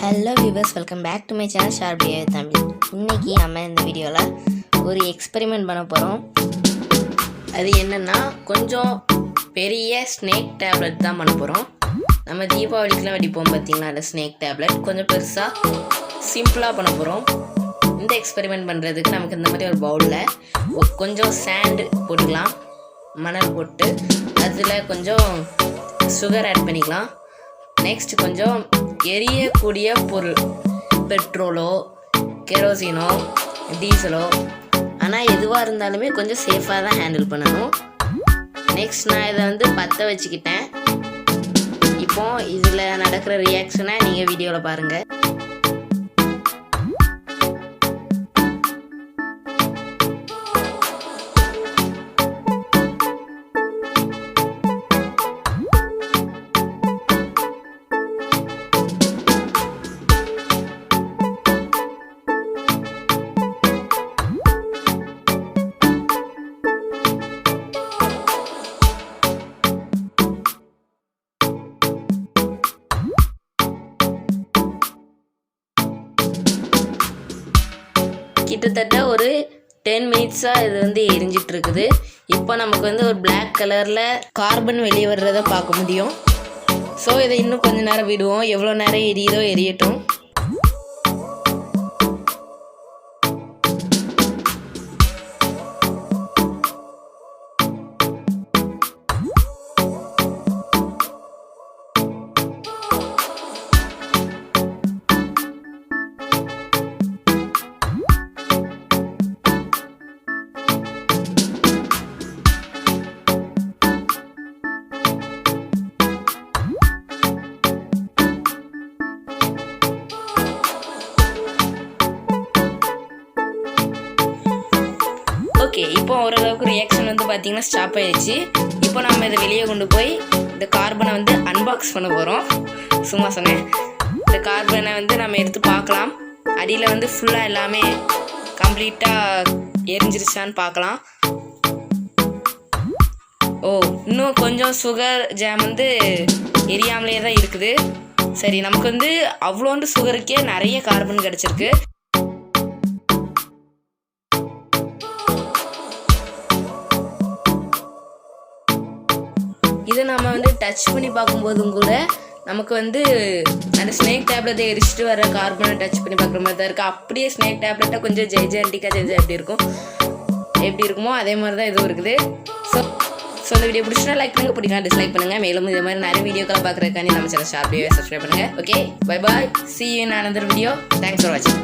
Hello viewers, welcome back to my channel sharp DIY Tamil. இன்றைக்கி நம்ம இந்த வீடியோவில் ஒரு எக்ஸ்பெரிமெண்ட் பண்ண போகிறோம். அது என்னென்னா, கொஞ்சம் பெரிய ஸ்னேக் டேப்லெட் தான் பண்ண போகிறோம். நம்ம தீபாவளிக்கெலாம் வெடிப்போம் பார்த்திங்களா, அந்த ஸ்னேக் டேப்லெட் கொஞ்சம் பெருசாக சிம்பிளாக பண்ண போகிறோம். இந்த எக்ஸ்பெரிமெண்ட் பண்ணுறதுக்கு நமக்கு இந்த மாதிரி ஒரு பவுலில் கொஞ்சம் சாண்டு போட்டுக்கலாம், மணல் போட்டு அதில் கொஞ்சம் சுகர் ஆட் பண்ணிக்கலாம். நெக்ஸ்ட் கொஞ்சம் எரியக்கூடிய பொருள், பெட்ரோலோ கெரோசினோ டீசலோ, ஆனால் எதுவாக இருந்தாலுமே கொஞ்சம் சேஃபாக தான் ஹேண்டில் பண்ணணும். நெக்ஸ்ட் நான் இதை பற்ற வச்சுக்கிட்டேன். இப்போ இதில் நடக்கிற ரியாக்ஷனை நீங்கள் வீடியோவில் பாருங்கள். கிட்டத்தட்ட ஒரு 10 மினிட்ஸாக இது எரிஞ்சிட்டு இருக்குது. இப்போ நமக்கு ஒரு பிளாக் கலரில் கார்பன் வெளியே வர்றதை பார்க்க முடியும். ஸோ இதை இன்னும் கொஞ்சம் நேரம் விடுவோம். எவ்வளோ நேரம் எரியுதோ எரியட்டும். ஓகே, இப்போ ஓரளவுக்கு ரியாக்ஷன் பார்த்தீங்கன்னா ஸ்டாப் ஆயிடுச்சு. இப்போ நம்ம இதை வெளியே கொண்டு போய் இந்த கார்பனை அன்பாக்ஸ் பண்ண போகிறோம். சும்மா சொன்னேன். இந்த கார்பனை நம்ம எடுத்து பார்க்கலாம். அடியில் ஃபுல்லாக எல்லாமே கம்ப்ளீட்டாக எரிஞ்சிருச்சான்னு பார்க்கலாம். ஓ, இன்னும் கொஞ்சம் சுகர் ஜாம் எரியாமலே தான் இருக்குது. சரி, நமக்கு அவ்வளோண்டு சுகருக்கே நிறைய கார்பன் கிடச்சிருக்கு. இதை நம்ம டச் பண்ணி பார்க்கும்போதும் கூட நமக்கு அந்த ஸ்னேக் டேப்லெட்டை எரிச்சிட்டு வர கார்பனை டச் பண்ணி பார்க்குற மாதிரி தான் இருக்குது. அப்படியே ஸ்னேக் டேப்லெட்டை கொஞ்சம் ஜெய்ஜாண்டிக்காக செஞ்சால் எப்படி இருக்குமோ அதே மாதிரி தான் இதுவும் இருக்குது. ஸோ இந்த வீடியோ பிடிச்சினா லைக் பண்ணுங்கள், பிடிக்கலாம் டிஸ்லைக் பண்ணுங்கள். மேலும் இதே மாதிரி நிறைய வீடியோக்களை பார்க்குறதுக்காண்டி நம்ம சேனல் ஷார்ப் டிஐஒய் சப்ஸ்கிரைப் பண்ணுங்கள். Okay, bye bye, see you in another video. Thanks for watching.